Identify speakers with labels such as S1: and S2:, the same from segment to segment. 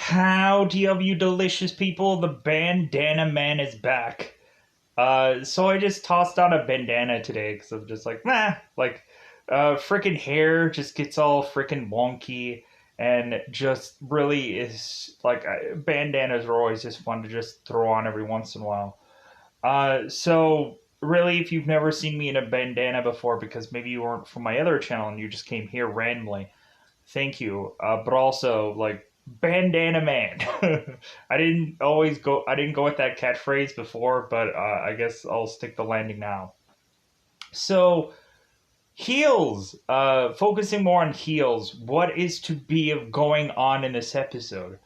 S1: Howdy of you delicious people, the bandana man is back. So I just tossed on a bandana today because I'm just like, freaking hair just gets all freaking wonky and just really is like, bandanas are always just fun to just throw on every once in a while. So really, if you've never seen me in a bandana before, because maybe you weren't from my other channel and you just came here randomly, thank you. But also, like, bandana man. I didn't go with that catchphrase before, but I guess I'll stick the landing now. So, heels. Focusing more on heels. What is to be of going on in this episode?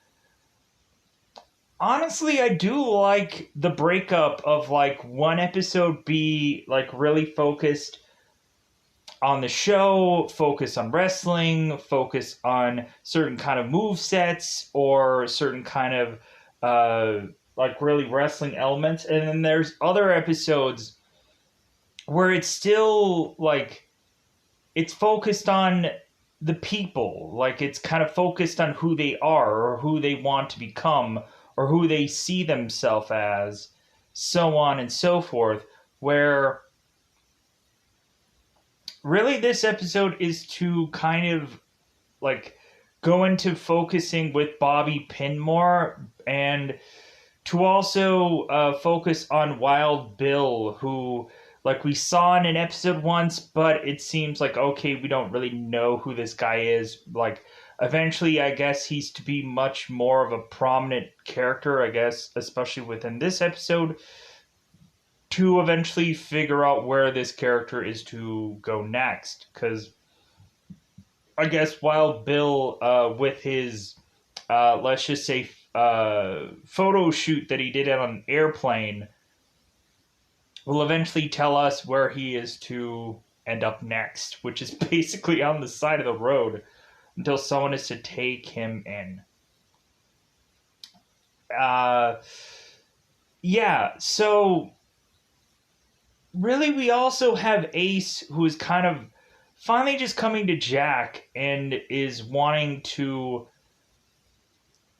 S1: Honestly, I do like the breakup of like one episode be like really focused on the show, focus on wrestling, focus on certain kind of move sets or certain kind of like really wrestling elements. And then there's other episodes where it's still like it's focused on the people, like it's kind of focused on who they are or who they want to become or who they see themselves as, so on and so forth, where really this episode is to kind of like go into focusing with Bobby Pinmore and to also focus on Wild Bill, who like we saw in an episode once, but it seems like okay, we don't really know who this guy is. Like eventually, I guess he's to be much more of a prominent character, I guess, especially within this episode, to eventually figure out where this character is to go next. Because I guess Wild Bill, with his, let's just say, photo shoot that he did on an airplane, will eventually tell us where he is to end up next, which is basically on the side of the road until someone is to take him in. Uh, yeah, so really, we also have Ace, who is kind of finally just coming to Jack and is wanting to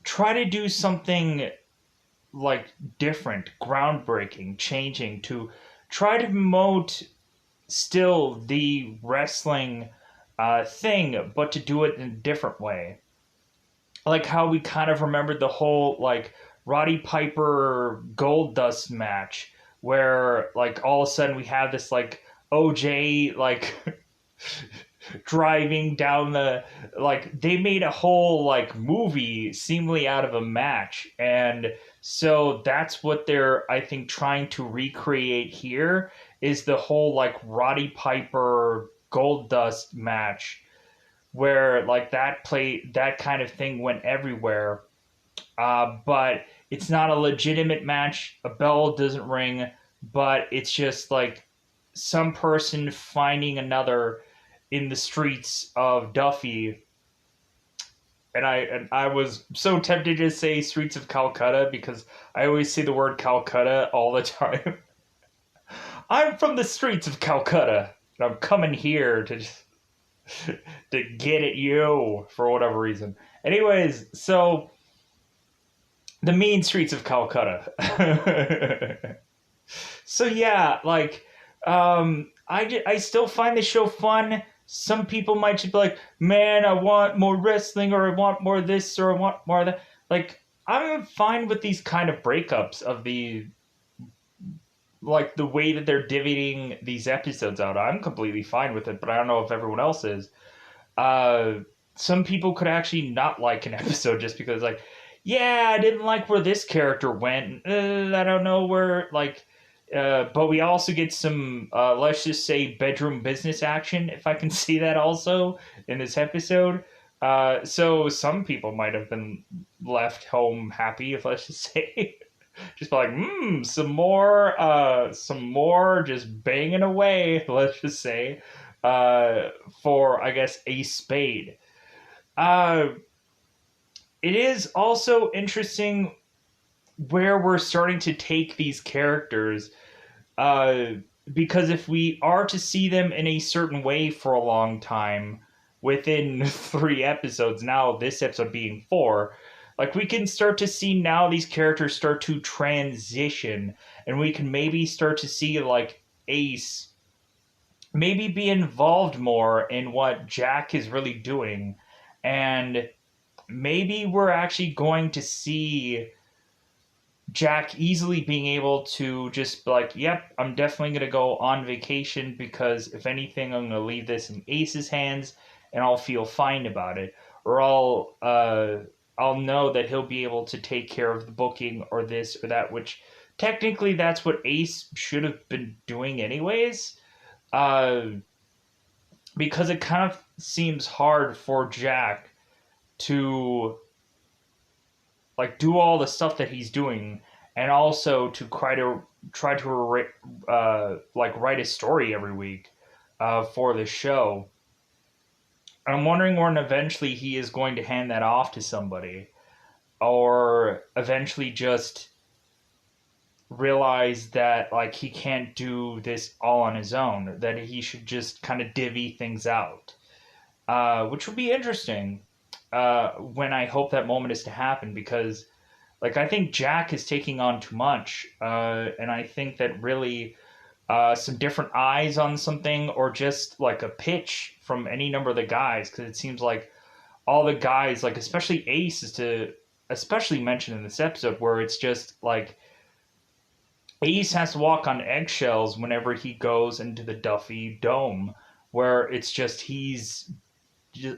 S1: try to do something like different, groundbreaking, changing to try to promote still the wrestling thing, but to do it in a different way. Like how we kind of remembered the whole like Roddy Piper Gold Dust match, where like all of a sudden we have this like OJ like driving down the like they made a whole like movie seemingly out of a match, and so that's what they're I think trying to recreate here is the whole like Roddy Piper Gold Dust match where like that kind of thing went everywhere, but it's not a legitimate match, a bell doesn't ring, but it's just like some person finding another in the streets of Duffy. And I was so tempted to say streets of Calcutta because I always say the word Calcutta all the time. I'm from the streets of Calcutta. And I'm coming here to just to get at you for whatever reason. Anyways, so the mean streets of Calcutta. So yeah, like I still find the show fun. Some people might just be like, "Man, I want more wrestling, or I want more of this, or I want more of that." Like, I'm fine with these kind of breakups of the like the way that they're divvying these episodes out. I'm completely fine with it, but I don't know if everyone else is. Uh, some people could actually not like an episode just because, like, yeah, I didn't like where this character went. I don't know where, like, but we also get some, let's just say, bedroom business action, if I can see that also in this episode. So some people might have been left home happy, if let's just say, just like, some more, just banging away. Let's just say, for I guess a spade. Uh, it is also interesting where we're starting to take these characters, uh, because if we are to see them in a certain way for a long time, within 3 episodes, now this episode being 4, Like, we can start to see now these characters start to transition, and we can maybe start to see, like, Ace maybe be involved more in what Jack is really doing. And maybe we're actually going to see Jack easily being able to just be like, yep, I'm definitely going to go on vacation because if anything, I'm going to leave this in Ace's hands and I'll feel fine about it. Or I'll know that he'll be able to take care of the booking or this or that, which technically that's what Ace should have been doing anyways. Uh, because it kind of seems hard for Jack to like do all the stuff that he's doing and also to try to like write a story every week for the show. I'm wondering when eventually he is going to hand that off to somebody, or eventually just realize that like he can't do this all on his own, that he should just kind of divvy things out, which would be interesting when I hope that moment is to happen, because like I think Jack is taking on too much, and I think that really some different eyes on something, or just like a pitch from any number of the guys, because it seems like all the guys, like especially Ace, is to especially mention in this episode, where it's just like Ace has to walk on eggshells whenever he goes into the Duffy Dome, where it's just he's just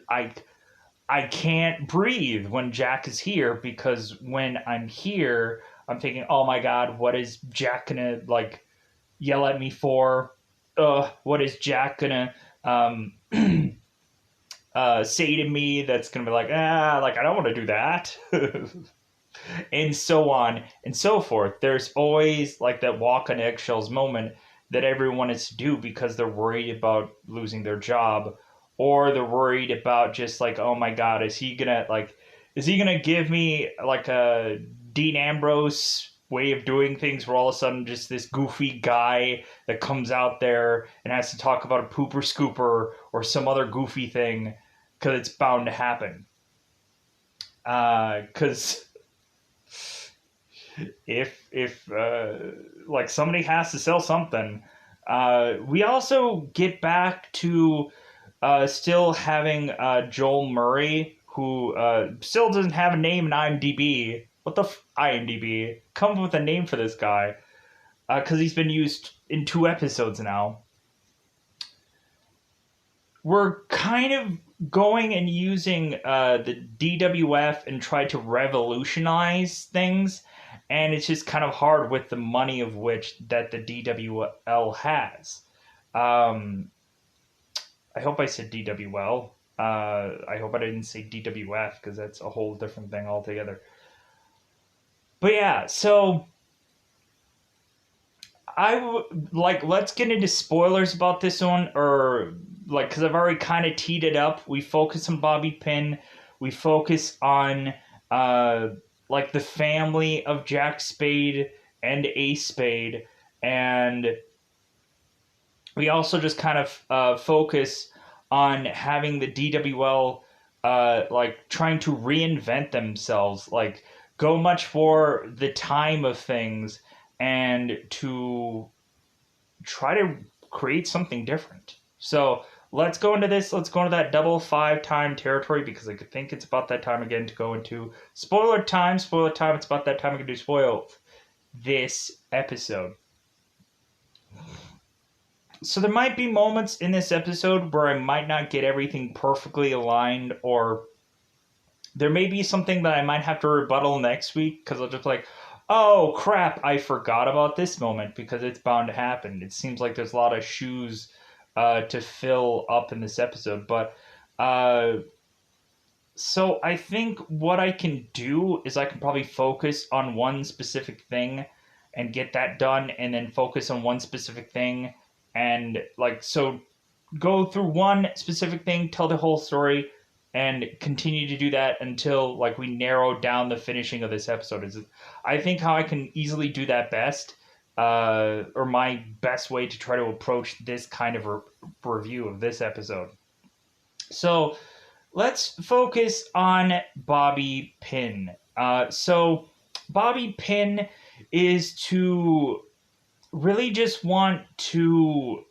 S1: I can't breathe when Jack is here, because when I'm here, I'm thinking, oh my god, what is Jack gonna like yell at me for? What is Jack gonna say to me that's gonna be like, like I don't want to do that, and so on and so forth. There's always like that walk on eggshells moment that everyone is to do because they're worried about losing their job, or they're worried about just like, oh my god, is he gonna give me like a Dean Ambrose way of doing things, where all of a sudden just this goofy guy that comes out there and has to talk about a pooper scooper or some other goofy thing, because it's bound to happen. Because if like somebody has to sell something. We also get back to still having Joel Murray, who still doesn't have a name in IMDb. What the IMDb? Come up with a name for this guy, because he's been used in 2 episodes now. We're kind of going and using the DWF and try to revolutionize things, and it's just kind of hard with the money of which that the DWL has. Um, I hope I said DWL. I hope I didn't say DWF, because that's a whole different thing altogether. But yeah, so let's get into spoilers about this one, or like, because I've already kind of teed it up. We focus on Bobby Pin. We focus on like the family of Jack Spade and Ace Spade, and we also just kind of focus on having the DWL like trying to reinvent themselves, like go much for the time of things, and to try to create something different. So let's go into this. Let's go into that double 5 time territory, because I think it's about that time again to go into spoiler time. Spoiler time. It's about that time we can do spoil this episode. So there might be moments in this episode where I might not get everything perfectly aligned, or there may be something that I might have to rebuttal next week, because I'll just like, oh crap, I forgot about this moment, because it's bound to happen. It seems like there's a lot of shoes to fill up in this episode. But so I think what I can do is I can probably focus on one specific thing and get that done, and then focus on one specific thing, and like, so go through one specific thing, tell the whole story, and continue to do that until like we narrow down the finishing of this episode. Is I think how I can easily do that best, or my best way to try to approach this kind of review of this episode. So let's focus on Bobby Pin. So Bobby Pin is to really just want to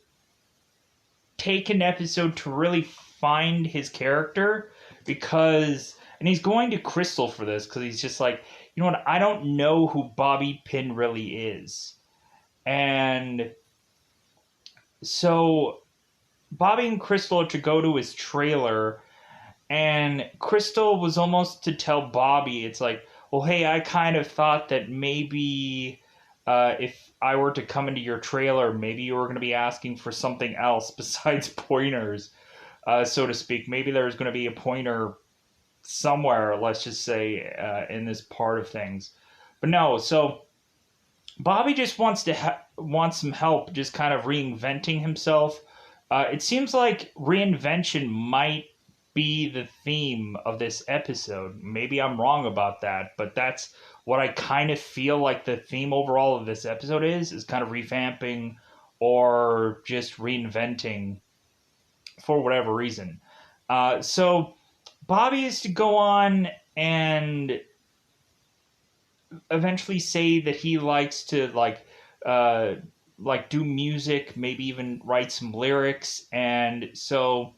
S1: take an episode to really find his character because and he's going to Crystal for this because he's just like, you know what, I don't know who Bobby Pin really is. And so Bobby and Crystal are to go to his trailer, and Crystal was almost to tell Bobby, it's like, well, hey, I kind of thought that maybe if I were to come into your trailer, maybe you were going to be asking for something else besides pointers, so to speak. Maybe there's going to be a pointer somewhere, let's just say, in this part of things. But no, so Bobby just wants some help, just kind of reinventing himself. It seems like reinvention might be the theme of this episode. Maybe I'm wrong about that, but that's what I kind of feel like the theme overall of this episode is kind of revamping or just reinventing for whatever reason. So Bobby is to go on and eventually say that he likes to uh do music, maybe even write some lyrics. And so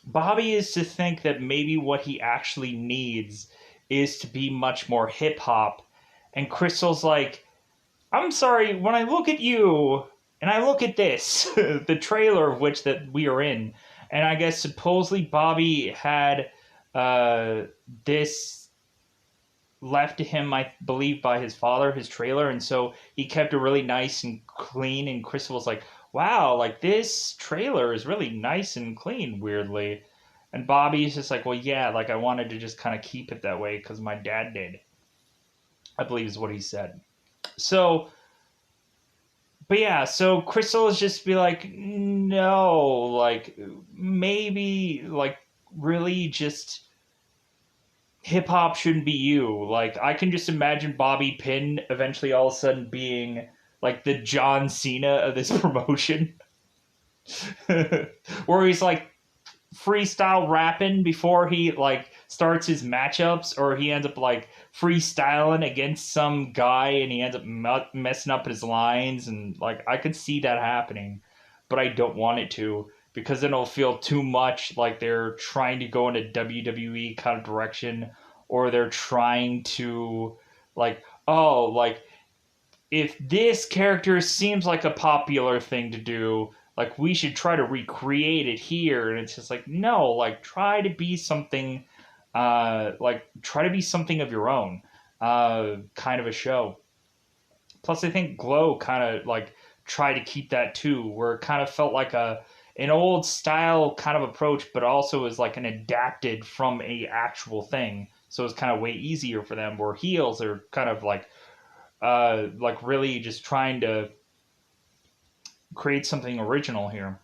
S1: Bobby is to think that maybe what he actually needs is to be much more hip hop. And Crystal's like, I'm sorry, when I look at you and I look at this, the trailer of which that we are in, and I guess supposedly Bobby had this left to him, I believe, by his father, his trailer, and so he kept it really nice and clean. And Crystal was like, "Wow, like this trailer is really nice and clean." Weirdly, and Bobby's just like, "Well, yeah, like I wanted to just kind of keep it that way because my dad did." I believe is what he said. So, but yeah, so Crystal is just be like, "No, like maybe like really just." Hip hop shouldn't be you. Like I can just imagine Bobby Pin eventually all of a sudden being like the John Cena of this promotion, where he's like freestyle rapping before he like starts his matchups, or he ends up like freestyling against some guy and he ends up messing up his lines, and like I could see that happening, but I don't want it to because then it'll feel too much like they're trying to go in a WWE kind of direction, or they're trying to like, oh, like if this character seems like a popular thing to do, like we should try to recreate it here. And it's just like, no, like try to be something, like try to be something of your own, kind of a show. Plus, I think Glow kind of like tried to keep that too, where it kind of felt like an old style kind of approach, but also is like an adapted from a actual thing. So it's kind of way easier for them. Where heels are kind of like really just trying to create something original here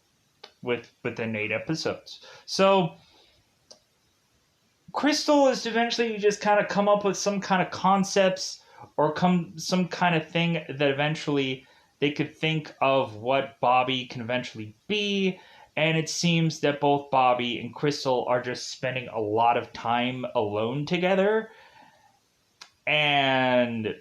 S1: within 8 episodes. So Crystal is eventually just kind of come up with some kind of concepts or come some kind of thing that eventually they could think of what Bobby can eventually be. And it seems that both Bobby and Crystal are just spending a lot of time alone together. And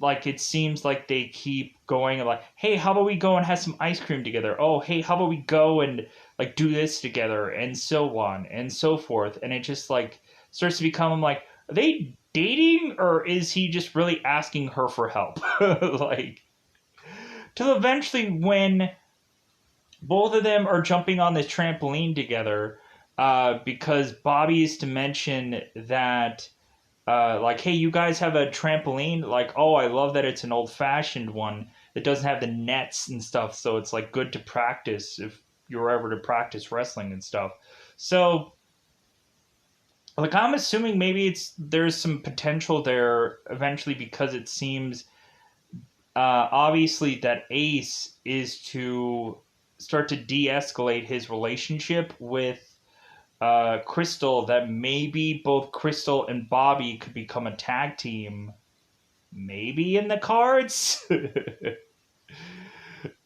S1: like it seems like they keep going like, hey, how about we go and have some ice cream together? Oh, hey, how about we go and like do this together, and so on and so forth. And it just like starts to become like, are they dating, or is he just really asking her for help? Like till eventually when both of them are jumping on this trampoline together, because Bobby is to mention that like, hey, you guys have a trampoline? Like, oh, I love that it's an old fashioned one that doesn't have the nets and stuff. So it's like good to practice if you're ever to practice wrestling and stuff. So, like, I'm assuming maybe there's some potential there eventually because it seems obviously that Ace is to start to de escalate his relationship with Crystal, that maybe both Crystal and Bobby could become a tag team. Maybe in the cards.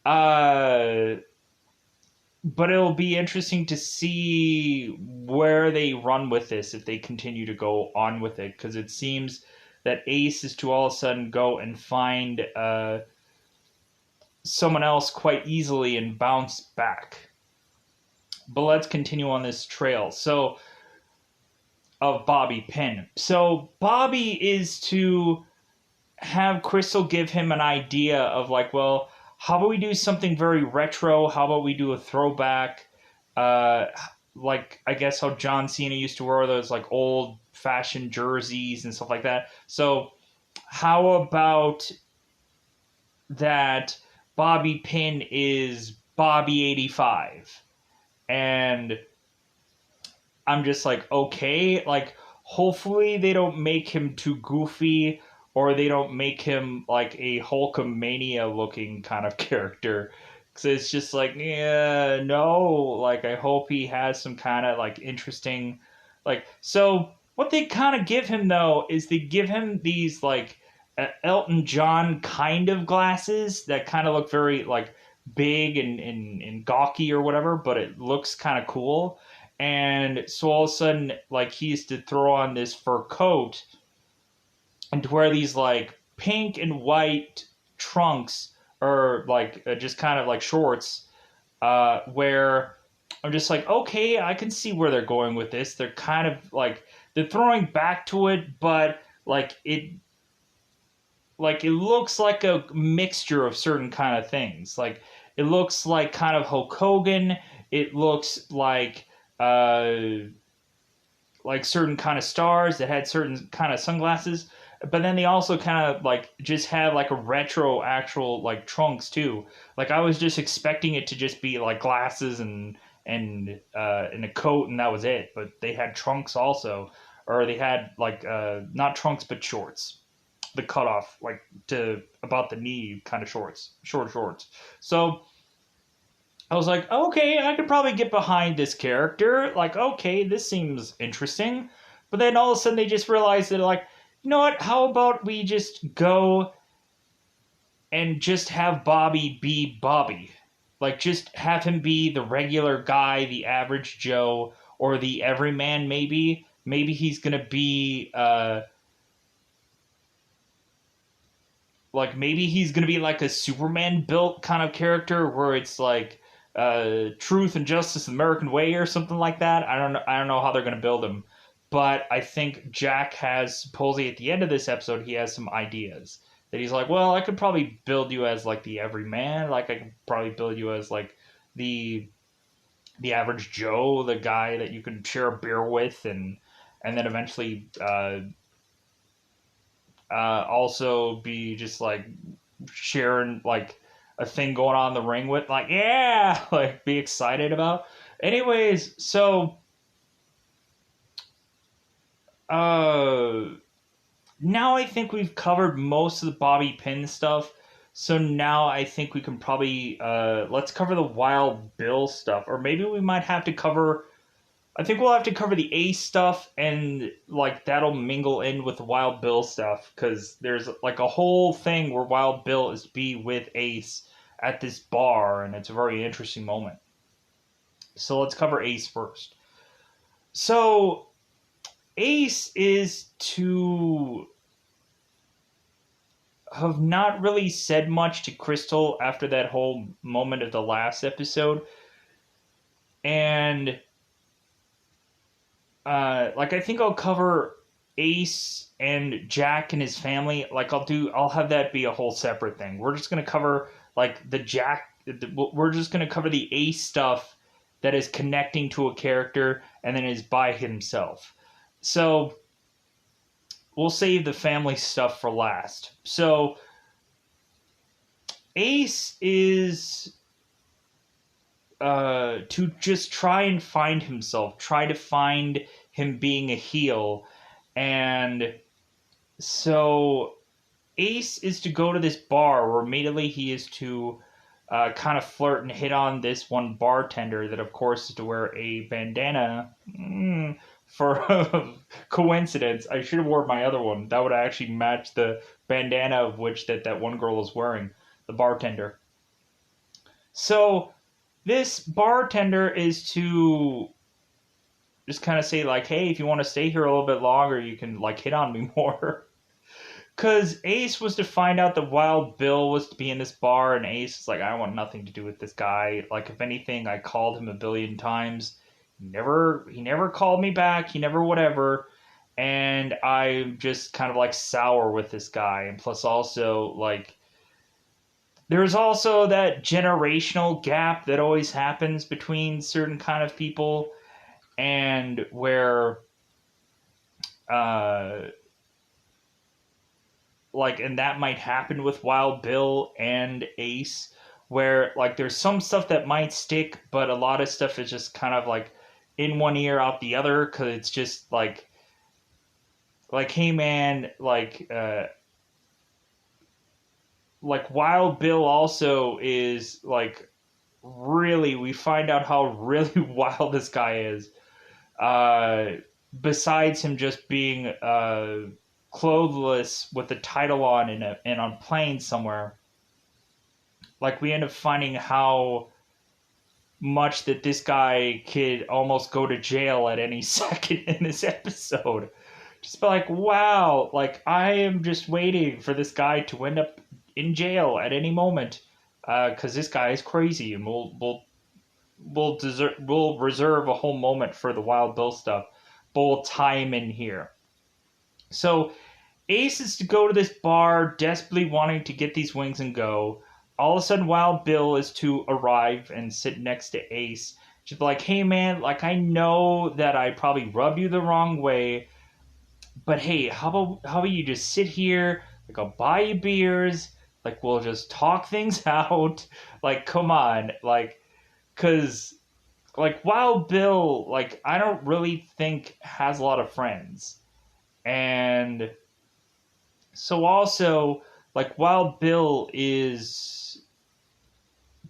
S1: uh, but it'll be interesting to see where they run with this if they continue to go on with it, because it seems that Ace is to all of a sudden go and find someone else quite easily and bounce back. But let's continue on this trail. So, of Bobby Pin. So, Bobby is to have Crystal give him an idea of like, well, how about we do something very retro? How about we do a throwback? Uh, like, I guess how John Cena used to wear those like old fashioned jerseys and stuff like that. So, how about that Bobby Pin is Bobby 85? And I'm just like, okay, like hopefully they don't make him too goofy or they don't make him like a Hulkamania looking kind of character. Cause it's just like, yeah, no, like I hope he has some kind of like interesting, like, so what they kind of give him though is they give him these like Elton John kind of glasses that kind of look very like big and gawky or whatever, but it looks kind of cool. And so all of a sudden, like he used to throw on this fur coat and to wear these like pink and white trunks or like just kind of like shorts, where I'm just like, okay, I can see where they're going with this. They're kind of like they're throwing back to it, but like it looks like a mixture of certain kind of things. It looks like kind of Hulk Hogan. It looks uh like certain kind of stars that had certain kind of sunglasses, but then they also kind of like just have like a retro actual like trunks too. Like I was just expecting it to just be like glasses and a coat and that was it, but they had trunks also, or they had like not trunks but shorts, the cutoff like to about the knee kind of shorts. So I was like, okay, I could probably get behind this character. Like, okay, this seems interesting. But then all of a sudden they just realized that, like, you know what? How about we just go and just have Bobby be Bobby? Like, just have him be the regular guy, the average Joe, or the everyman, maybe. Maybe he's going to be, maybe he's going to be like a Superman built kind of character where it's like, truth and justice American way or something like that. I don't know how they're going to build him, but I think Jack has supposedly at the end of this episode he has some ideas that he's like, well, I could probably build you as like the everyman, like I could probably build you as like the the average Joe, the guy that you can share a beer with, and then eventually also be just like sharing like a thing going on in the ring with, like, yeah, like be excited about. Anyways, so uh now I think we've covered most of the Bobby Pin stuff. So now I think we can probably let's cover the Wild Bill stuff, or maybe we might have to cover. I think we'll have to cover the Ace stuff, and like that'll mingle in with the Wild Bill stuff because there's like a whole thing where Wild Bill is be with Ace at this bar, and it's a very interesting moment. So let's cover Ace first. So Ace is to have not really said much to Crystal after that whole moment of the last episode, and like I think I'll cover Ace and Jack and his family. Like I'll have that be a whole separate thing. We're just gonna cover like the Jack. We're just gonna cover the Ace stuff that is connecting to a character and then is by himself. So we'll save the family stuff for last. So Ace is to just try and find himself, try to find him being a heel. And so Ace is to go to this bar where immediately he is to kind of flirt and hit on this one bartender that, of course, is to wear a bandana. For coincidence, I should have worn my other one. That would actually match the bandana of which that one girl is wearing, the bartender. So this bartender is to just kind of say like, hey, if you want to stay here a little bit longer, you can like hit on me more. Because Ace was to find out that Wild Bill was to be in this bar, and Ace is like, I want nothing to do with this guy. Like, if anything, I called him a billion times. He never called me back. He never whatever. And I'm just kind of like sour with this guy. And plus, also, like, there's also that generational gap that always happens between certain kind of people, and where uh like, and that might happen with Wild Bill and Ace, where like there's some stuff that might stick, but a lot of stuff is just kind of like in one ear out the other, because it's just like, hey man, like Wild Bill also is like, really, we find out how really wild this guy is. Uh, Besides him just being clothless with the title on and on plane somewhere, like we end up finding how much that this guy could almost go to jail at any second in this episode. Just be like, wow, like I am just waiting for this guy to end up in jail at any moment, because this guy is crazy, and we'll reserve a whole moment for the Wild Bill stuff, but we'll tie him in here. So Ace is to go to this bar, desperately wanting to get these wings and go. All of a sudden, Wild Bill is to arrive and sit next to Ace. She's like, hey man, like I know that I probably rubbed you the wrong way, but hey, how about you just sit here? Like I'll buy you beers. Like we'll just talk things out. Like come on, like, cause like Wild Bill, like I don't really think has a lot of friends, and so also like Wild Bill is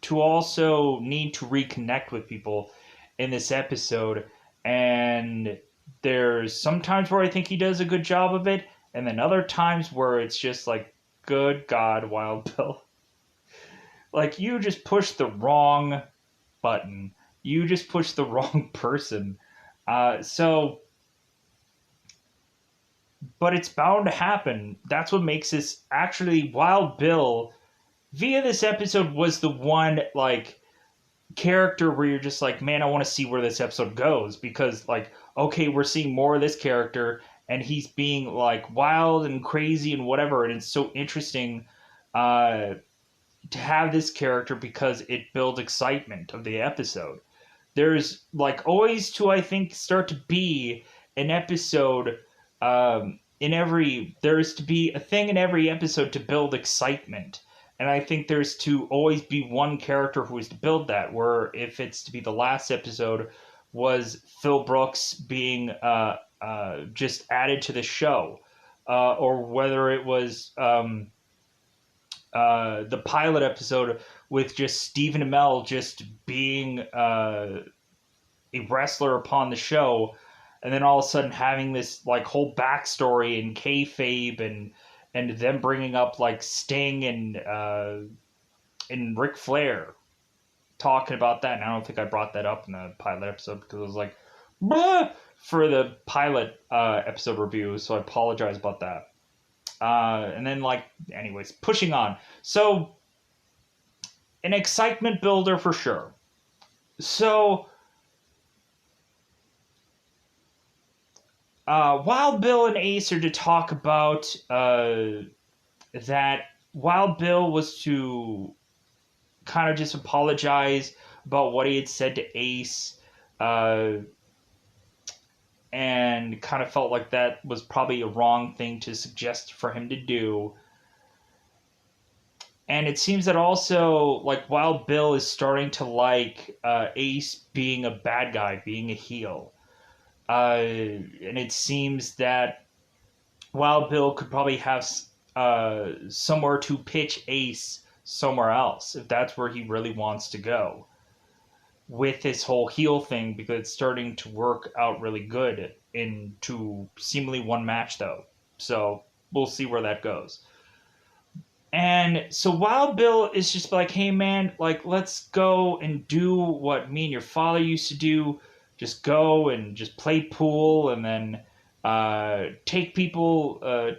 S1: to also need to reconnect with people in this episode, and there's sometimes where I think he does a good job of it, and then other times where it's just like, good God, Wild Bill, like you just pushed the wrong button, you just pushed the wrong person. So but it's bound to happen. That's what makes this actually. Wild Bill via this episode was the one like character where you're just like, man, I want to see where this episode goes, because like, okay, we're seeing more of this character and he's being like wild and crazy and whatever, and it's so interesting uh to have this character because it builds excitement of the episode. There's like always to, I think, start to be an episode, in every, there's to be a thing in every episode to build excitement, and I think there's to always be one character who is to build that, where if it's to be the last episode was Phil Brooks being just added to the show, or whether it was the pilot episode with just Stephen Amell just being a wrestler upon the show, and then all of a sudden having this like whole backstory and kayfabe, and them bringing up like Sting and Ric Flair talking about that. And I don't think I brought that up in the pilot episode because it was like, blah, for the pilot episode review, so I apologize about that. And then like, anyways, pushing on. So an excitement builder for sure. So Wild Bill and Ace are to talk about that Wild Bill was to kind of just apologize about what he had said to Ace, uh, and kind of felt like that was probably a wrong thing to suggest for him to do. And it seems that also, like, Wild Bill is starting to like Ace being a bad guy, being a heel. And it seems that Wild Bill could probably have somewhere to pitch Ace somewhere else if that's where he really wants to go with this whole heel thing, because it's starting to work out really good into seemingly one match though. So we'll see where that goes. And so Wild Bill is just like, hey man, like let's go and do what me and your father used to do. Just go and just play pool, and then take people,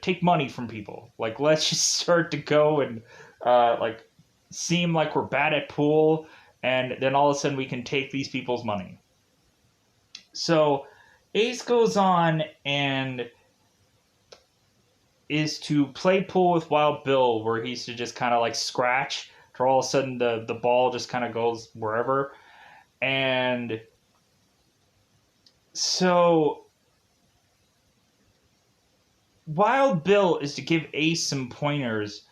S1: take money from people. Like let's just start to go and like seem like we're bad at pool, and then all of a sudden we can take these people's money. So Ace goes on and is to play pool with Wild Bill, where he's to just kind of like scratch, to all of a sudden the ball just kind of goes wherever. And so Wild Bill is to give Ace some pointers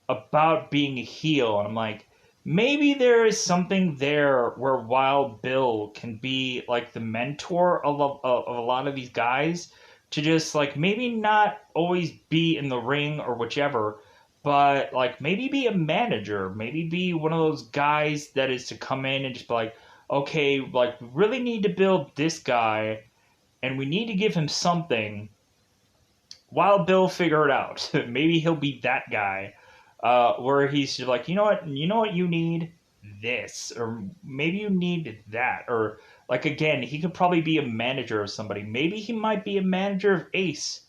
S1: about being a heel. And I'm like, maybe there is something there where Wild Bill can be like the mentor of a lot of these guys, to just like maybe not always be in the ring or whichever, but like maybe be a manager, maybe be one of those guys that is to come in and just be like, okay, like we really need to build this guy and we need to give him something. Wild Bill figure it out. Maybe he'll be that guy, where he's just like, you know what you need, this, or maybe you need that, or like again, he could probably be a manager of somebody. Maybe he might be a manager of Ace.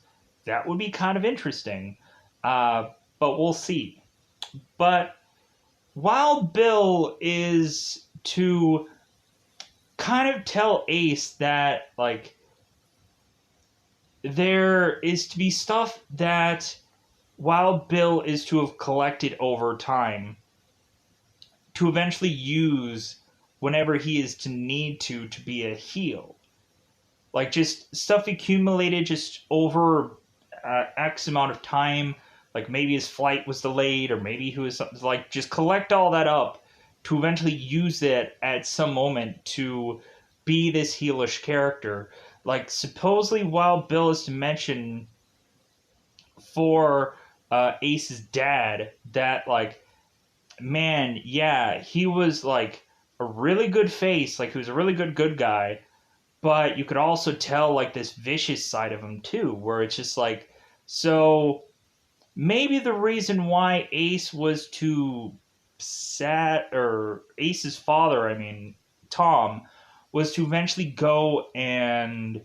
S1: That would be kind of interesting, uh, but we'll see. But Wild Bill is to kind of tell Ace that like there is to be stuff that Wild Bill is to have collected over time to eventually use whenever he is to need to be a heel. Like just stuff accumulated just over X amount of time. Like maybe his flight was delayed, or maybe he was like, just collect all that up to eventually use it at some moment to be this heelish character. Like supposedly Wild Bill is to mention for Ace's dad that like, man, yeah, he was like a really good face, like he was a really good guy, but you could also tell like this vicious side of him too, where it's just like, so maybe the reason why Ace was too sad, or Ace's father, I mean Tom, was to eventually go and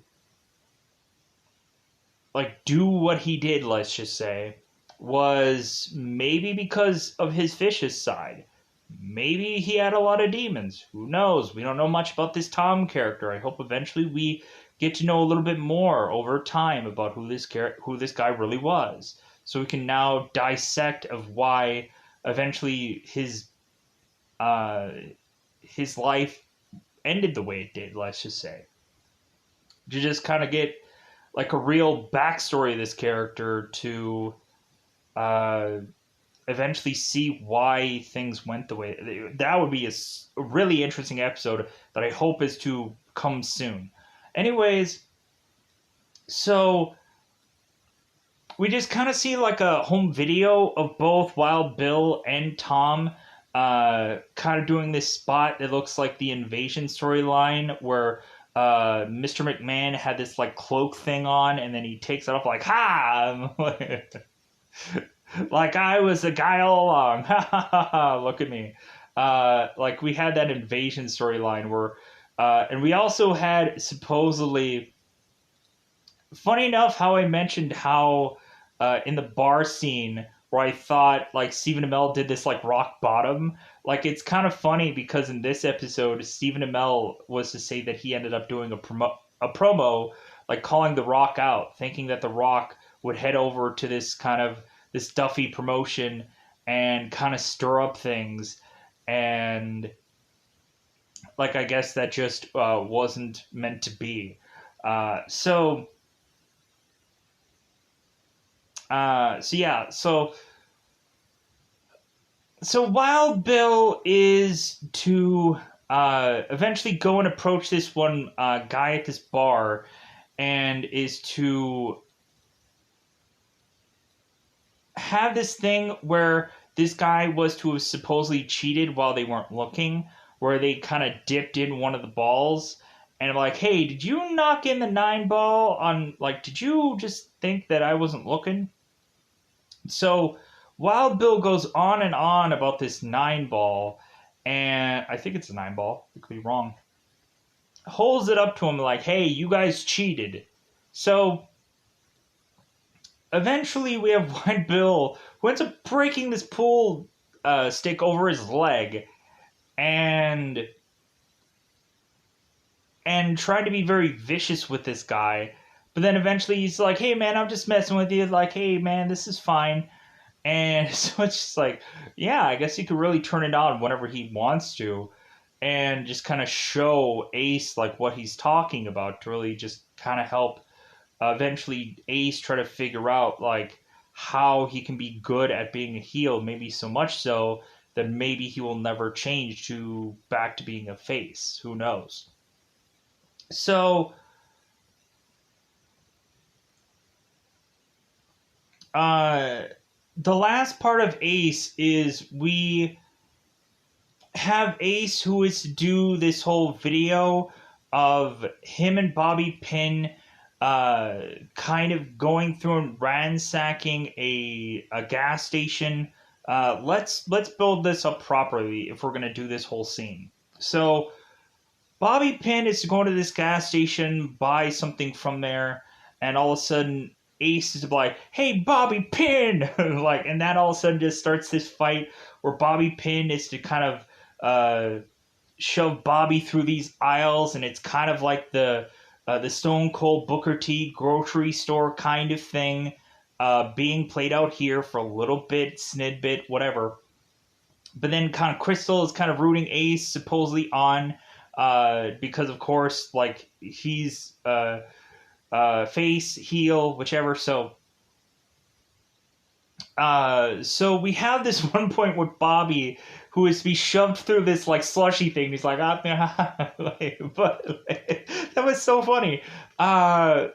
S1: like do what he did, let's just say, was maybe because of his vicious side. Maybe he had a lot of demons. Who knows? We don't know much about this Tom character. I hope eventually we get to know a little bit more over time about who this guy really was, so we can now dissect of why eventually uh, his life ended the way it did. Let's just say, to just kind of get like a real backstory of this character, to uh, eventually see why things went the way that would be a really interesting episode that I hope is to come soon. Anyways, so we just kind of see like a home video of both Wild Bill and Tom kind of doing this spot that looks like the invasion storyline, where Mr. McMahon had this like cloak thing on, and then he takes it off like, ha! Like I was the guy all along. Ha ha ha ha! Look at me. Like we had that invasion storyline where, and we also had supposedly, funny enough, how I mentioned how in the bar scene where I thought like Stephen Amell did this like rock bottom. Like it's kind of funny because in this episode, Stephen Amell was to say that he ended up doing a promo, like calling The Rock out, thinking that The Rock would head over to this kind of this Duffy promotion and kind of stir up things, and like I guess that just wasn't meant to be. So so yeah, so Wild Bill is to eventually go and approach this one guy at this bar, and is to have this thing where this guy was to have supposedly cheated while they weren't looking, where they kind of dipped in one of the balls. And I'm like, hey, did you knock in the 9 ball on, like, did you just think that I wasn't looking? So Wild Bill goes on and on about this 9 ball, and I think it's a 9 ball. I could be wrong. Holds it up to him like, "Hey, you guys cheated." So eventually, we have Wild Bill who ends up breaking this pool stick over his leg, and trying to be very vicious with this guy. But then eventually he's like, "Hey man, I'm just messing with you. Like, hey man, this is fine." And so it's just like, yeah, I guess he could really turn it on whenever he wants to, and just kind of show Ace like what he's talking about to really just kind of help eventually Ace try to figure out like how he can be good at being a heel. Maybe so much so that maybe he will never change to back to being a face. Who knows? So uh, the last part of Ace is we have Ace who is to do this whole video of him and Bobby Pin kind of going through and ransacking a gas station. Let's build this up properly if we're gonna do this whole scene. So Bobby Pin is to go to this gas station, buy something from there, and all of a sudden Ace is like, "Hey, Bobby Pin!" like, and that all of a sudden just starts this fight where Bobby Pin is to kind of shove Bobby through these aisles, and it's kind of like the Stone Cold Booker T grocery store kind of thing, being played out here for a little bit, snidbit, whatever. But then kind of Crystal is kind of rooting Ace supposedly on, because of course like he's face, heel, whichever. So we have this one point with Bobby who is to be shoved through this like slushy thing. He's like, ah, but that was so funny. Uh,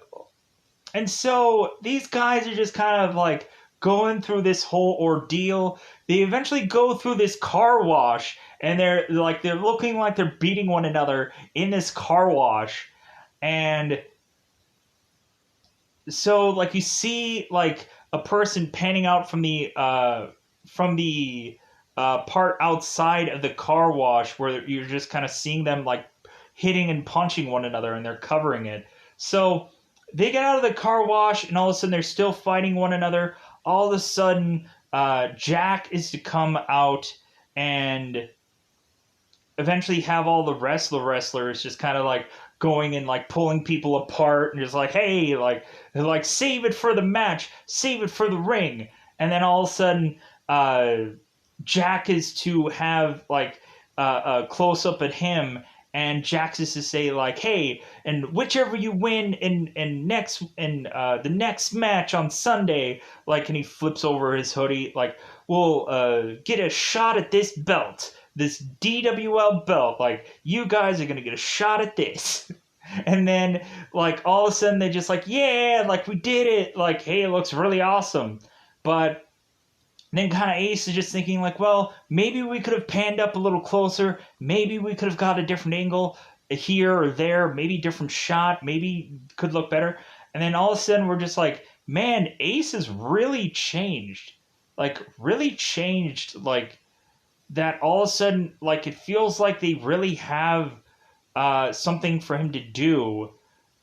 S1: and so these guys are just kind of like going through this whole ordeal. They eventually go through this car wash, and they're looking like they're beating one another in this car wash, and so like you see like a person panning out from the part outside of the car wash where you're just kind of seeing them like hitting and punching one another, and they're covering it. So they get out of the car wash, and all of a sudden they're still fighting one another. All of a sudden, Jack is to come out and eventually have all the wrestlers just kind of like going and like pulling people apart and just like, hey, like save it for the match, save it for the ring. And then all of a sudden uh Jack is to have like a close up at him, and Jax is to say like, hey, and whichever you win in the next match on Sunday, like, and he flips over his hoodie like, we'll get a shot at this belt, this DWL belt. Like, you guys are gonna get a shot at this. And then like all of a sudden they just like, yeah, like we did it. Like, hey, it looks really awesome. But then kind of Ace is just thinking like, well, maybe we could have panned up a little closer. Maybe we could have got a different angle here or there. Maybe different shot. Maybe could look better. And then all of a sudden we're just like, man, Ace has really changed. Like really changed. Like that all of a sudden, like it feels like they really have something for him to do.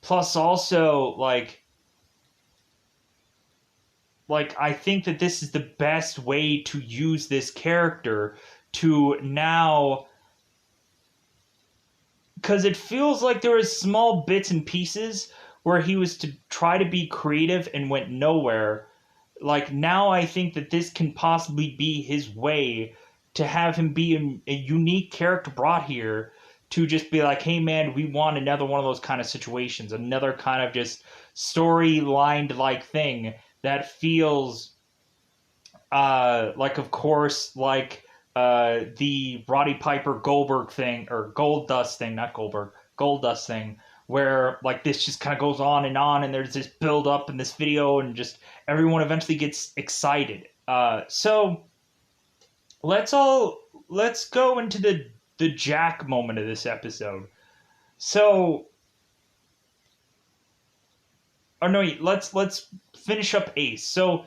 S1: Plus also like I think that this is the best way to use this character to now, because it feels like there was small bits and pieces where he was to try to be creative and went nowhere. Like now I think that this can possibly be his way to have him be a unique character brought here to just be like, hey man, we want another one of those kind of situations, another kind of just storylined like thing that feels like, of course, like the Roddy Piper Goldberg thing, or Gold Dust thing, not Goldberg, Gold Dust thing, where like this just kind of goes on, and there's this build up in this video, and just everyone eventually gets excited. So let's go into the Jack moment of this episode. So, oh no, let's finish up Ace. So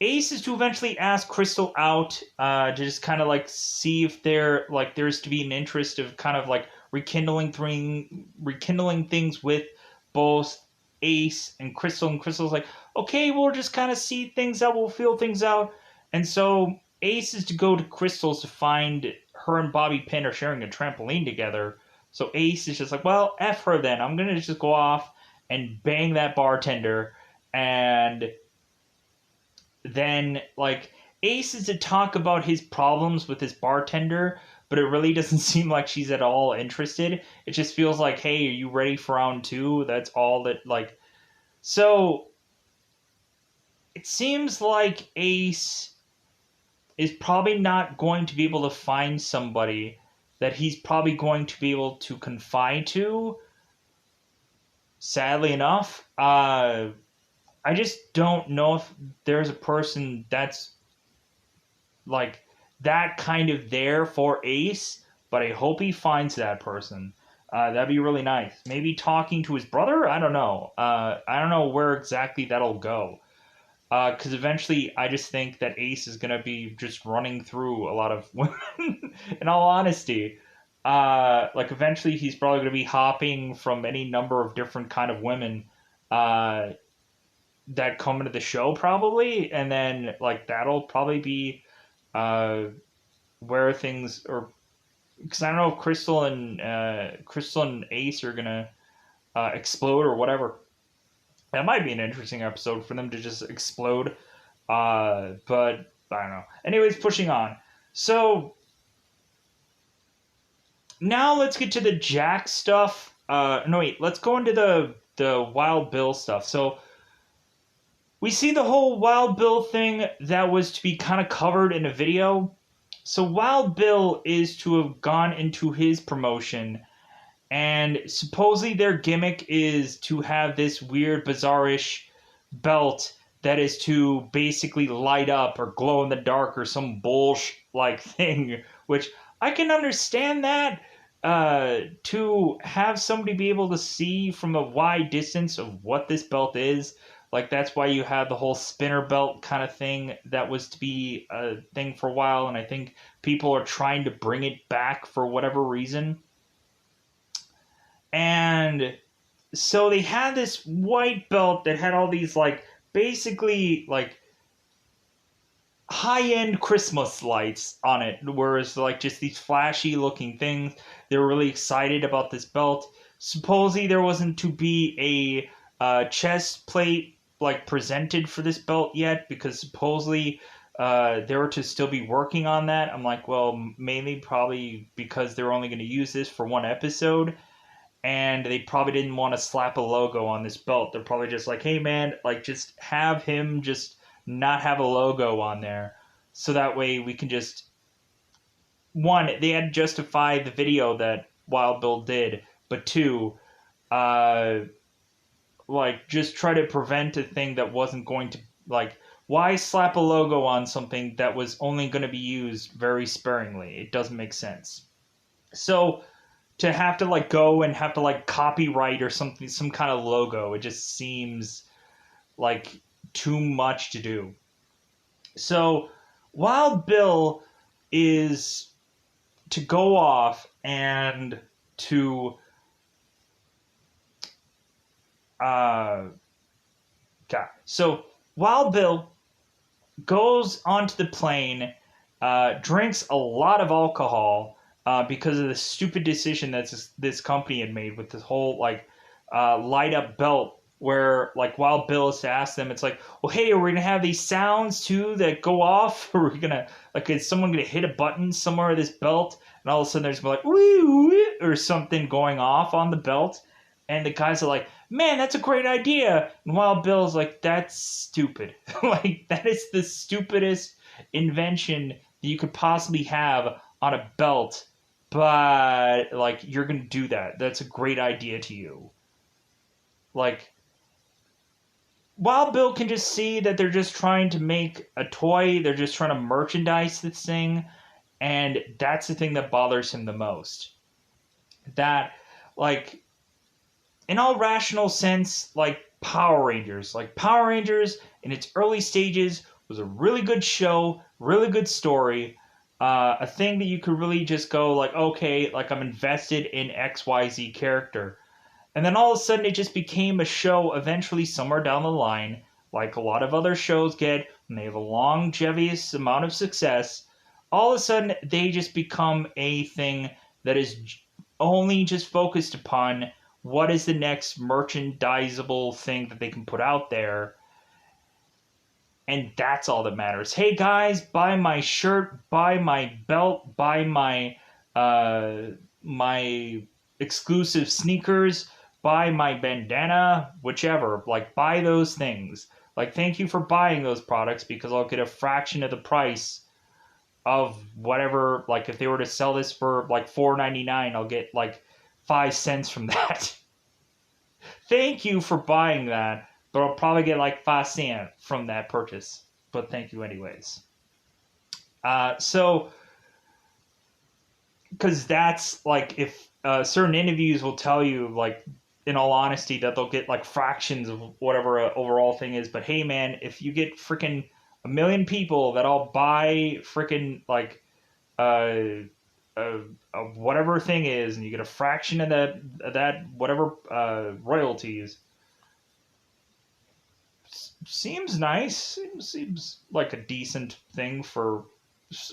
S1: Ace is to eventually ask Crystal out to just kind of like see if there's to be an interest of kind of like rekindling things with both Ace and Crystal. And Crystal's like, okay, we'll just kind of see things out, we'll feel things out. And so Ace is to go to Crystal's to find her and Bobby Pin are sharing a trampoline together. So Ace is just like, well, F her then. I'm gonna just go off and bang that bartender. And then like Ace is to talk about his problems with his bartender, but it really doesn't seem like she's at all interested. It just feels like, hey, are you ready for round two? That's all that like. So it seems like Ace is probably not going to be able to find somebody that he's probably going to be able to confide to. Sadly enough, I just don't know if there's a person that's like that kind of there for Ace, but I hope he finds that person. That'd be really nice. Maybe talking to his brother? I don't know. I don't know where exactly that'll go. Because eventually I just think that Ace is going to be just running through a lot of women, in all honesty. Like eventually he's probably going to be hopping from any number of different kind of women that come into the show probably, and then like that'll probably be uh, where things or because I don't know if Crystal and Ace are gonna explode or whatever. That might be an interesting episode for them to just explode. But I don't know. Anyways, pushing on. So now let's get to the Jack stuff. No wait, let's go into the Wild Bill stuff. So we see the whole Wild Bill thing that was to be kind of covered in a video. So Wild Bill is to have gone into his promotion, and supposedly their gimmick is to have this weird, bizarrish belt that is to basically light up or glow in the dark or some bullshit like thing, which I can understand that. To have somebody be able to see from a wide distance of what this belt is, like that's why you have the whole spinner belt kind of thing that was to be a thing for a while, and I think people are trying to bring it back for whatever reason. And so they had this white belt that had all these like basically like high-end Christmas lights on it, whereas like just these flashy looking things. They were really excited about this belt. Supposedly there wasn't to be a chest plate like presented for this belt yet, because supposedly they were to still be working on that. I'm like, well, mainly probably because they're only going to use this for one episode, and they probably didn't want to slap a logo on this belt. They're probably just like, hey man, like just have him just not have a logo on there, so that way we can just one, they had to justify the video that Wild Bill did, but two, uh, like just try to prevent a thing that wasn't going to like. Why slap a logo on something that was only going to be used very sparingly? It doesn't make sense. So to have to like go and have to like copyright or something, some kind of logo, it just seems like too much to do. So Wild Bill is to go off and to so Wild Bill goes onto the plane, drinks a lot of alcohol because of the stupid decision that this company had made with this whole like light up belt, where like Wild Bill is to ask them, it's like, well, hey, are we gonna have these sounds too that go off? Or are we gonna like, is someone gonna hit a button somewhere of this belt, and all of a sudden there's gonna be like woo, woo or something going off on the belt, and the guys are like, man, that's a great idea, and Wild Bill's like, that's stupid. Like that is the stupidest invention that you could possibly have on a belt, but like you're gonna do that. That's a great idea to you. Like Wild Bill can just see that they're just trying to make a toy, they're just trying to merchandise this thing, and that's the thing that bothers him the most. That, like, in all rational sense, like Power Rangers in its early stages was a really good show, really good story, a thing that you could really just go like, okay, like I'm invested in XYZ character. And then all of a sudden it just became a show eventually somewhere down the line, like a lot of other shows get when they have a longevous amount of success. All of a sudden they just become a thing that is only just focused upon what is the next merchandisable thing that they can put out there. And that's all that matters. Hey guys, buy my shirt, buy my belt, buy uh my exclusive sneakers, buy my bandana, whichever. Like buy those things. Like thank you for buying those products because I'll get a fraction of the price of whatever. Like if they were to sell this for like $4.99, I'll get like 5 cents from that. Thank you for buying that, but I'll probably get like 5 cents from that purchase. But thank you anyways. So, because that's like if certain interviews will tell you like in all honesty that they'll get like fractions of whatever a overall thing is. But hey, man, if you get freaking a million people that all buy freaking like uh, uh, whatever thing is, and you get a fraction of that whatever royalties, seems nice. Seems like a decent thing for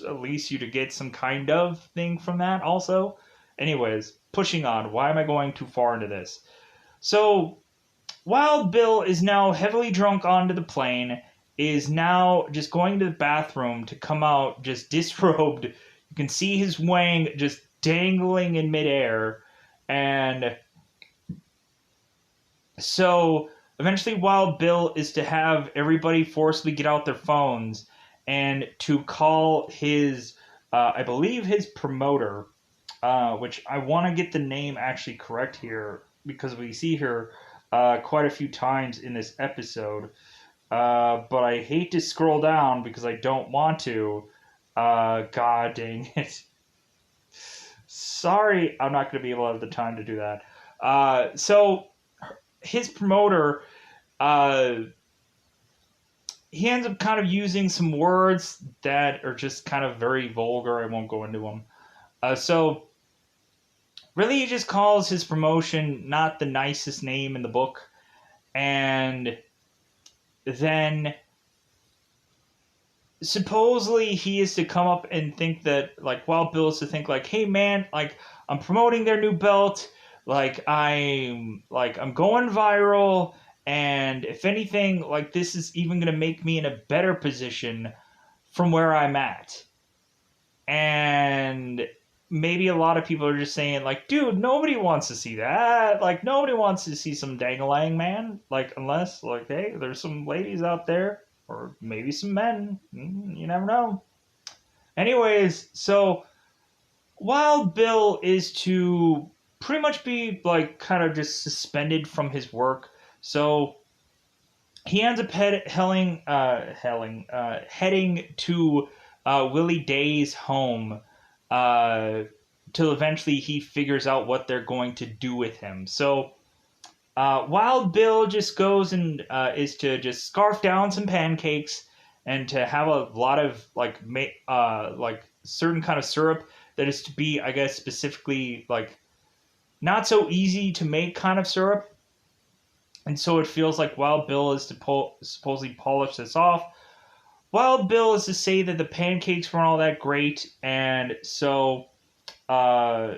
S1: at least you to get some kind of thing from that. Also, anyways, pushing on. Why am I going too far into this? So, Wild Bill is now heavily drunk onto the plane. Is now just going to the bathroom to come out just disrobed. You can see his wang just dangling in midair, and so eventually, Wild Bill is to have everybody forcibly get out their phones and to call his, I believe, his promoter, which I want to get the name actually correct here because we see her quite a few times in this episode. But I hate to scroll down because I don't want to. God dang it. Sorry, I'm not going to be able to have the time to do that. So his promoter, uh, he ends up kind of using some words that are just kind of very vulgar. I won't go into them. So really, he just calls his promotion not the nicest name in the book, and then supposedly he is to come up and think that like Wild Bill is to think like, hey man, like I'm promoting their new belt, like I'm going viral, and if anything, like this is even gonna make me in a better position from where I'm at. And maybe a lot of people are just saying like, dude, nobody wants to see that. Like nobody wants to see some dangling man. Like unless like, hey, there's some ladies out there or maybe some men. You never know. Anyways, so Wild Bill is to pretty much be like kind of just suspended from his work. So he ends up heading to Willie Day's home till eventually he figures out what they're going to do with him. So Wild Bill just goes and is to just scarf down some pancakes and to have a lot of like certain kind of syrup that is to be, I guess, specifically like not so easy to make kind of syrup. And so it feels like Wild Bill is to supposedly polish this off. Wild Bill is to say that the pancakes weren't all that great, and so uh,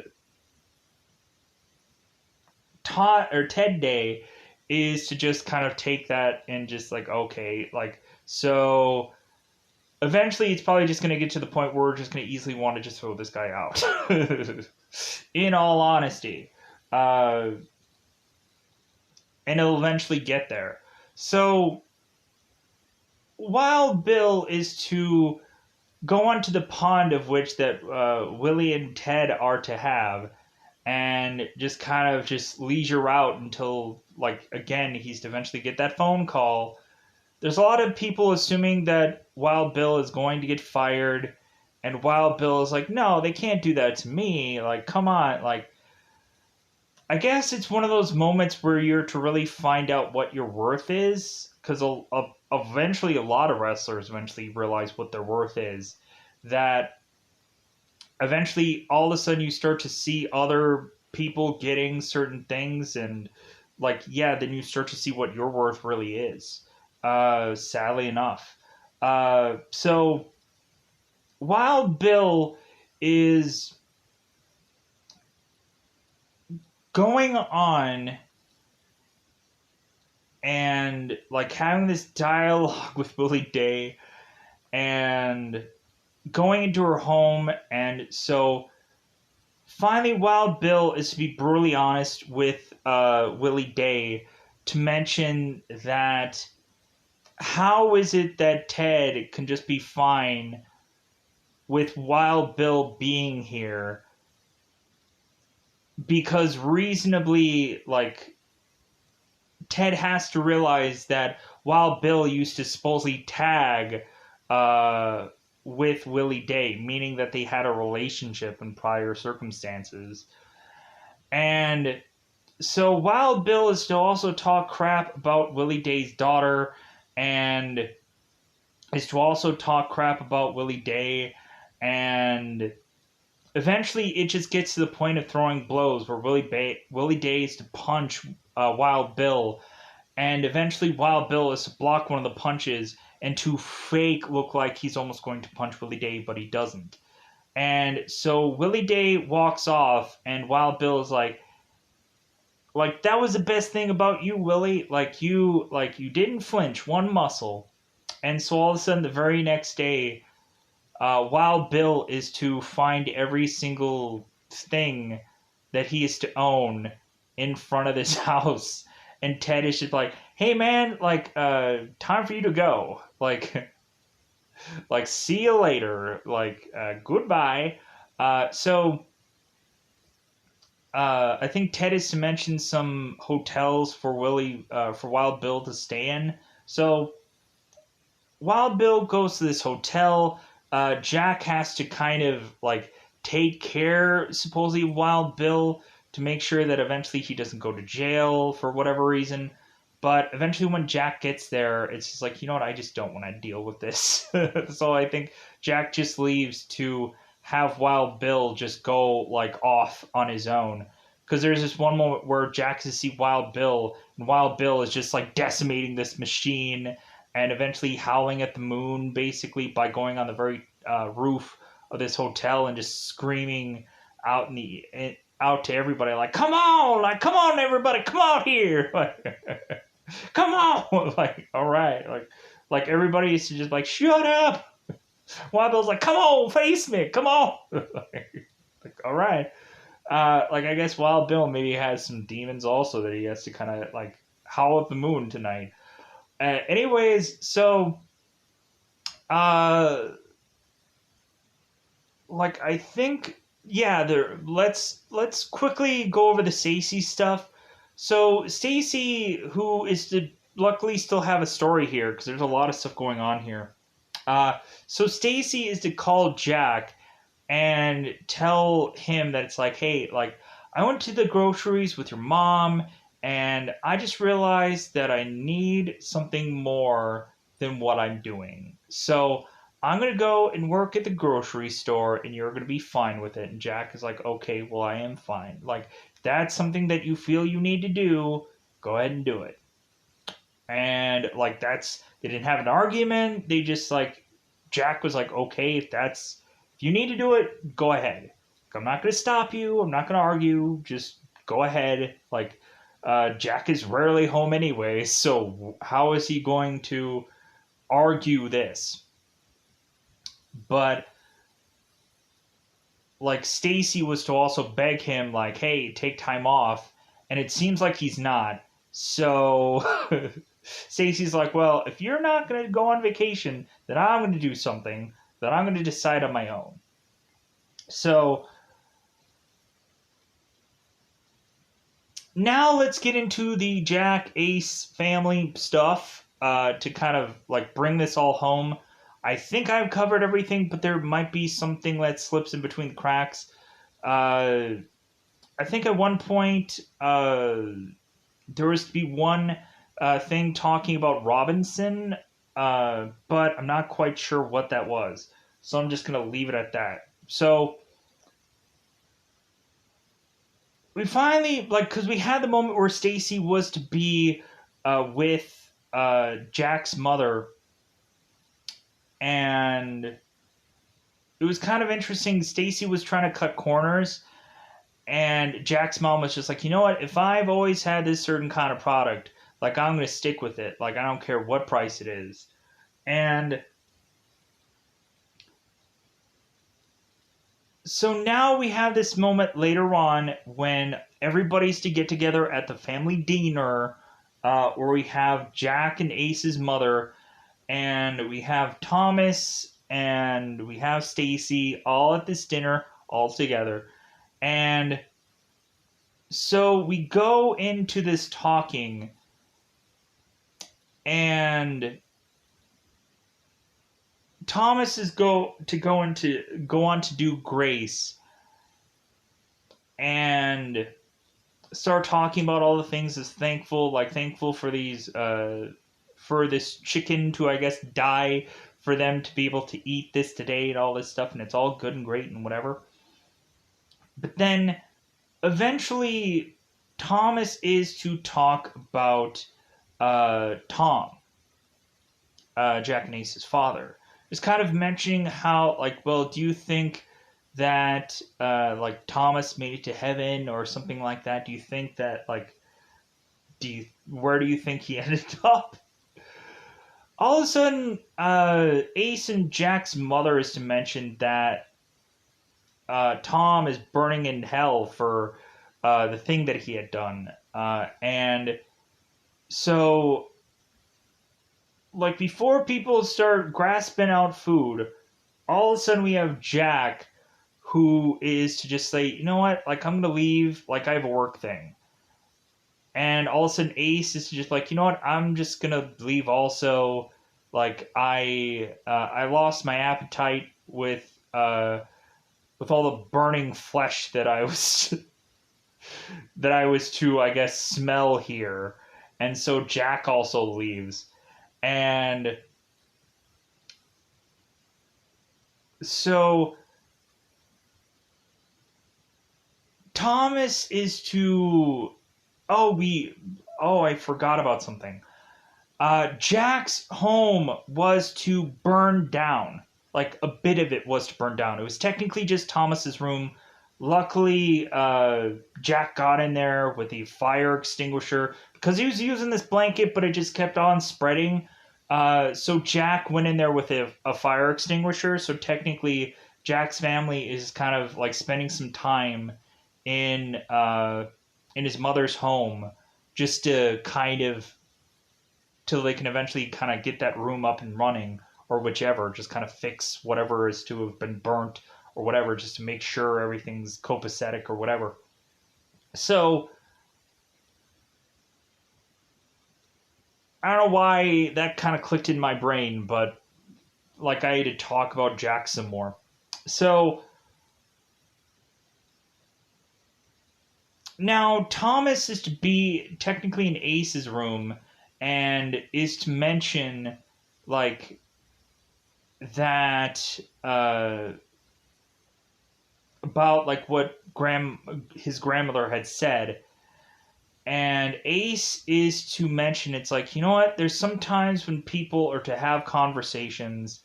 S1: Ted Day is to just kind of take that and just like, okay, like, so eventually it's probably just going to get to the point where we're just going to easily want to just throw this guy out. In all honesty. And it'll eventually get there. So Wild Bill is to go onto the pond of which that Willie and Ted are to have, and just kind of just leisure out until, like, again, he's to eventually get that phone call. There's a lot of people assuming that Wild Bill is going to get fired, and Wild Bill is like, no, they can't do that to me. Like, come on. Like, I guess it's one of those moments where you're to really find out what your worth is, because a eventually a lot of wrestlers eventually realize what their worth is. That eventually all of a sudden you start to see other people getting certain things, and like, yeah, then you start to see what your worth really is. Sadly enough. So Wild Bill is going on and like having this dialogue with Willie Day and going into her home. And so finally, Wild Bill is to be brutally honest with Willie Day to mention that how is it that Ted can just be fine with Wild Bill being here, because reasonably, like, Ted has to realize that Wild Bill used to supposedly tag uh, with Willie Day, meaning that they had a relationship in prior circumstances. And so Wild Bill is to also talk crap about Willie Day's daughter, and is to also talk crap about Willie Day, and eventually it just gets to the point of throwing blows where Willie Day is to punch Wild Bill, and eventually Wild Bill is to block one of the punches and to fake look like he's almost going to punch Willie Day, but he doesn't. And so Willie Day walks off, and Wild Bill is like, that was the best thing about you, Willie. Like you didn't flinch one muscle. And so all of a sudden, the very next day, Wild Bill is to find every single thing that he is to own in front of this house. And Ted is just like, hey man, like, time for you to go. Like, see you later. Like, goodbye. So I think Ted is to mention some hotels for for Wild Bill to stay in. So Wild Bill goes to this hotel. Jack has to kind of like take care, supposedly, of Wild Bill to make sure that eventually he doesn't go to jail for whatever reason. But eventually, when Jack gets there, it's just like, you know what, I just don't want to deal with this. So I think Jack just leaves to have Wild Bill just go like off on his own. Because there's this one moment where Jack has to see Wild Bill, and Wild Bill is just like decimating this machine and eventually howling at the moon, basically, by going on the very roof of this hotel and just screaming out out to everybody, like, come on, everybody, come out here, like, come on, like, all right, like everybody used to just like, shut up. Wild Bill's like, come on, face me, come on, like, all right. Like, I guess Wild Bill maybe has some demons also that he has to kind of like howl at the moon tonight. Anyways, so like, I think, yeah, there. Let's quickly go over the Stacy stuff. So Stacy, who is to luckily still have a story here because there's a lot of stuff going on here. So Stacy is to call Jack and tell him that it's like, hey, like, I went to the groceries with your mom, and I just realized that I need something more than what I'm doing. So I'm going to go and work at the grocery store, and you're going to be fine with it. And Jack is like, okay, well, I am fine. Like, if that's something that you feel you need to do, go ahead and do it. And, like, they didn't have an argument. They just, like, Jack was like, okay, if you need to do it, go ahead. Like, I'm not going to stop you. I'm not going to argue. Just go ahead. Like, Jack is rarely home anyway, so how is he going to argue this? But like, Stacy was to also beg him, like, hey, take time off, and it seems like he's not. So Stacy's like, well, if you're not going to go on vacation, then I'm going to do something that I'm going to decide on my own. So now let's get into the Jack Ace family stuff to kind of like bring this all home. I think I've covered everything, but there might be something that slips in between the cracks. I think at one point there was to be one thing talking about Robinson but I'm not quite sure what that was. So I'm just gonna leave it at that. So we finally because we had the moment where Stacy was to be with Jack's mother, and it was kind of interesting. Stacy was trying to cut corners, and Jack's mom was just like, you know what? If I've always had this certain kind of product, like I'm gonna stick with it. Like I don't care what price it is. And so now we have this moment later on when everybody's to get together at the family dinner, where we have Jack and Ace's mother, and we have Thomas and we have Stacy all at this dinner all together. And so we go into this talking, and Thomas is go on to do grace and start talking about all the things is thankful, like thankful for these for this chicken to, I guess, die for them to be able to eat this today and all this stuff, and it's all good and great and whatever. But then eventually Thomas is to talk about Tom, Jack and Ace's father. Just kind of mentioning how, like, well, do you think that like Thomas made it to heaven or something like that? Do you think that like where do you think he ended up? All of a sudden, Ace and Jack's mother is to mention that Tom is burning in hell for the thing that he had done, and so like before people start grasping out food, all of a sudden we have Jack who is to just say, you know what, like I'm gonna leave, like I have a work thing. And all of a sudden Ace is just like, you know what, I'm just gonna leave also. Like I lost my appetite with all the burning flesh that I was that I was to, I guess, smell here. And so Jack also leaves. And so Thomas is to I forgot about something. Jack's home was to burn down. Like a bit of it was to burn down. It was technically just Thomas's room. Luckily, Jack got in there with a fire extinguisher because he was using this blanket, but it just kept on spreading. So Jack went in there with a fire extinguisher. So technically, Jack's family is kind of like spending some time in in his mother's home just to kind of till they can eventually kind of get that room up and running or whichever, just kind of fix whatever is to have been burnt or whatever, just to make sure everything's copacetic or whatever. So I don't know why that kind of clicked in my brain, but like I had to talk about Jack some more. So now Thomas is to be technically in Ace's room and is to mention like that about like what his grandmother had said, and Ace is to mention it's like, you know what, there's sometimes when people are to have conversations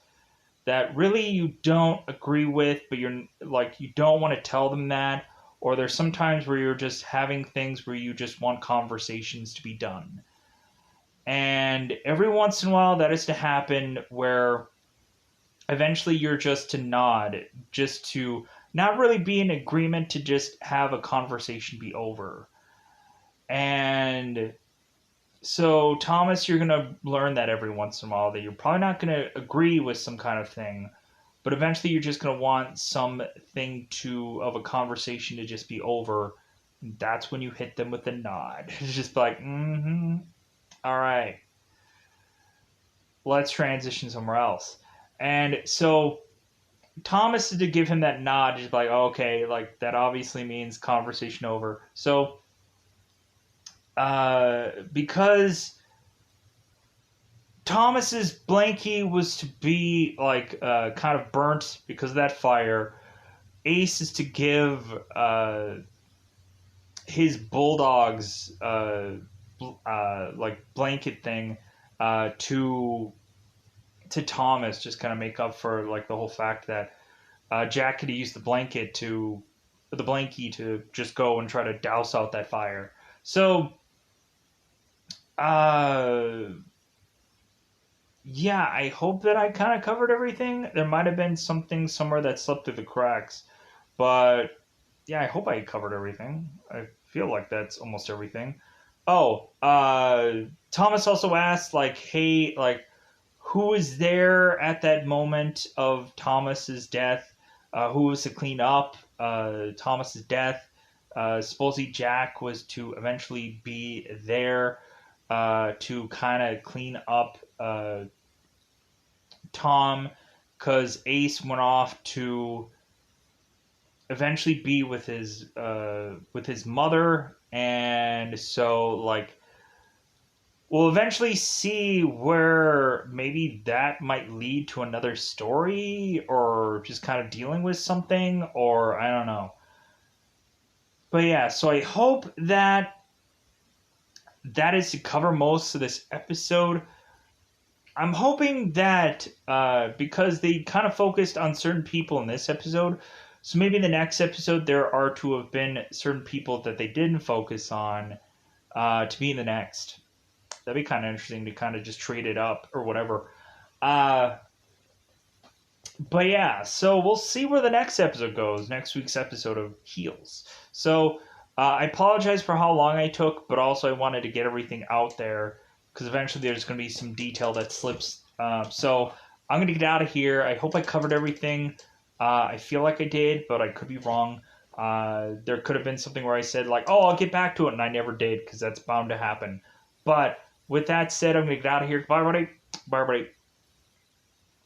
S1: that really you don't agree with, but you're like you don't want to tell them that, or there's sometimes where you're just having things where you just want conversations to be done, and every once in a while that is to happen where eventually you're just to nod, just to not really be in agreement, to just have a conversation be over. And so, Thomas, you're going to learn that every once in a while that you're probably not going to agree with some kind of thing, but eventually you're just going to want something to of a conversation to just be over. That's when you hit them with a nod. It's just like, mm-hmm, all right, let's transition somewhere else. And so Thomas is to give him that nod, just like, oh, okay, like that obviously means conversation over. So, because Thomas's blankie was to be like kind of burnt because of that fire. Ace is to give his bulldogs like blanket thing to Thomas, just kind of make up for like the whole fact that Jack could use the blankie to just go and try to douse out that fire. So uh yeah, I hope that I kind of covered everything. There might have been something somewhere that slipped through the cracks, but yeah, I hope I covered everything. I feel like that's almost everything. Oh, Thomas also asked, like, hey, like, who was there at that moment of Thomas's death? Who was to clean up Thomas's death? Supposedly Jack was to eventually be there to kind of clean up Tom, because Ace went off to eventually be with his mother, and so like we'll eventually see where maybe that might lead to another story, or just kind of dealing with something, or I don't know. But yeah, so I hope that that is to cover most of this episode. I'm hoping that because they kind of focused on certain people in this episode, so maybe in the next episode there are to have been certain people that they didn't focus on to be in the next. That'd be kind of interesting to kind of just trade it up or whatever. Uh, but yeah, so we'll see where the next episode goes. Next week's episode of Heels. So I apologize for how long I took, but also I wanted to get everything out there because eventually there's going to be some detail that slips. So I'm going to get out of here. I hope I covered everything. I feel like I did, but I could be wrong. There could have been something where I said like, "Oh, I'll get back to it," and I never did because that's bound to happen. But with that said, I'm going to get out of here. Bye, everybody. Bye, everybody.